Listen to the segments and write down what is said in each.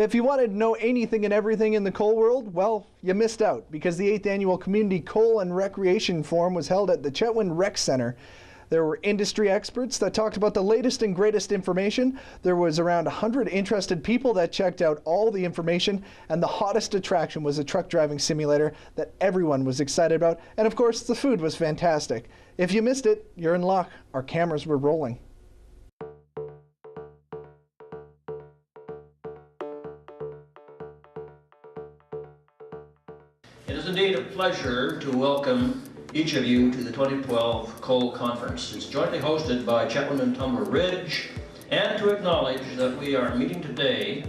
If you wanted to know anything and everything in the coal world, well, you missed out, because the 8th Annual Community Coal and Recreation Forum was held at the Chetwynd Rec Center. There were industry experts that talked about the latest and greatest information. There was around 100 interested people that checked out all the information, and the hottest attraction was a truck driving simulator that everyone was excited about. And of course, the food was fantastic. If you missed it, you're in luck. Our cameras were rolling. It is indeed a pleasure to welcome each of you to the 2012 Coal Conference. It's jointly hosted by Chetwynd and Tumbler Ridge, and to acknowledge that we are meeting today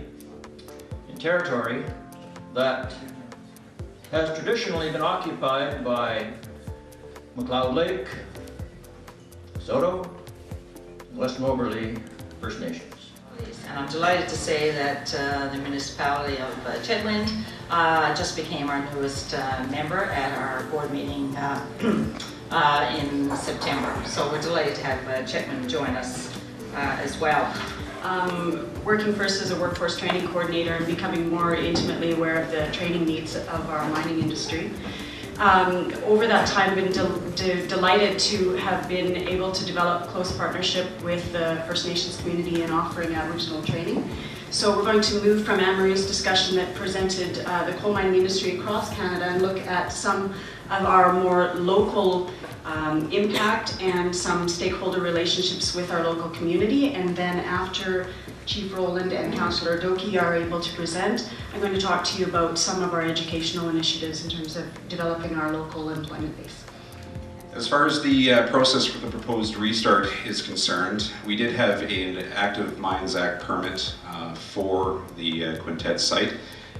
in territory that has traditionally been occupied by McLeod Lake, Soto, and West Moberly First Nations. And I'm delighted to say that the municipality of Chetwynd just became our newest member at our board meeting in September. So we're delighted to have Chetwynd join us as well. Working first as a workforce training coordinator and becoming more intimately aware of the training needs of our mining industry. Over that time, I've been delighted to have been able to develop close partnership with the First Nations community in offering Aboriginal training. So we're going to move from Anne-Marie's discussion that presented the coal mining industry across Canada and look at some of our more local impact and some stakeholder relationships with our local community. And then after Chief Rowland and Councillor Doki are able to present, I'm going to talk to you about some of our educational initiatives in terms of developing our local employment base. As far as the process for the proposed restart is concerned, we did have an active Mines Act permit for the Quintet site.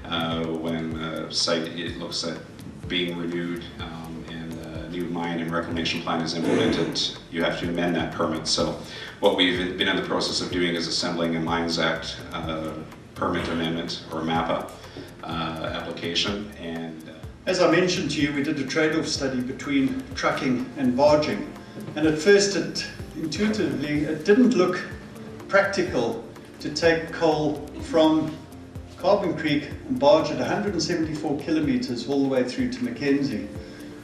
When a site it looks at being renewed and a new mine and reclamation plan is implemented, you have to amend that permit. So what we've been in the process of doing is assembling a Mines Act permit amendment, or MAPA application. And as I mentioned to you, we did a trade-off study between trucking and barging, and at first intuitively it didn't look practical to take coal from Carbon Creek and barge it 174 kilometers all the way through to Mackenzie,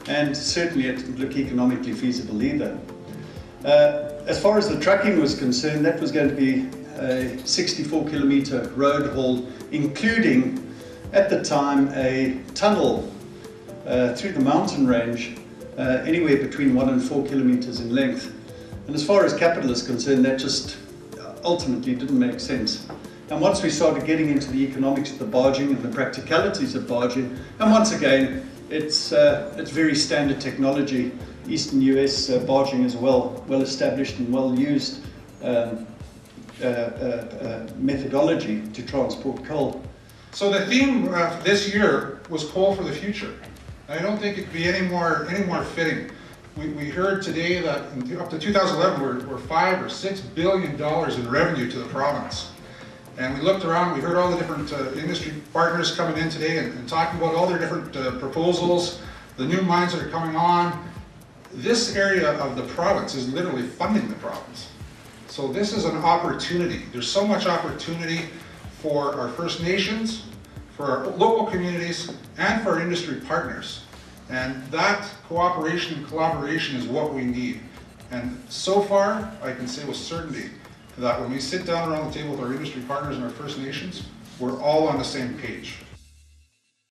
and certainly it didn't look economically feasible either. As far as the trucking was concerned, that was going to be a 64 kilometer road haul, including at the time a tunnel through the mountain range, anywhere between 1 and 4 kilometers in length. And as far as capital is concerned, that just ultimately didn't make sense. And once we started getting into the economics of the barging and the practicalities of barging, and once again, it's very standard technology. Eastern US barging is well established and well used methodology to transport coal. So the theme this year was coal for the future. I don't think it could be any more fitting. We heard today that up to 2011 we're $5 or $6 billion in revenue to the province. And we looked around, we heard all the different industry partners coming in today and talking about all their different proposals, the new mines that are coming on. This area of the province is literally funding the province. So this is an opportunity. There's so much opportunity for our First Nations, for our local communities, and for our industry partners. And that cooperation and collaboration is what we need. And so far, I can say with certainty that when we sit down around the table with our industry partners and our First Nations, we're all on the same page.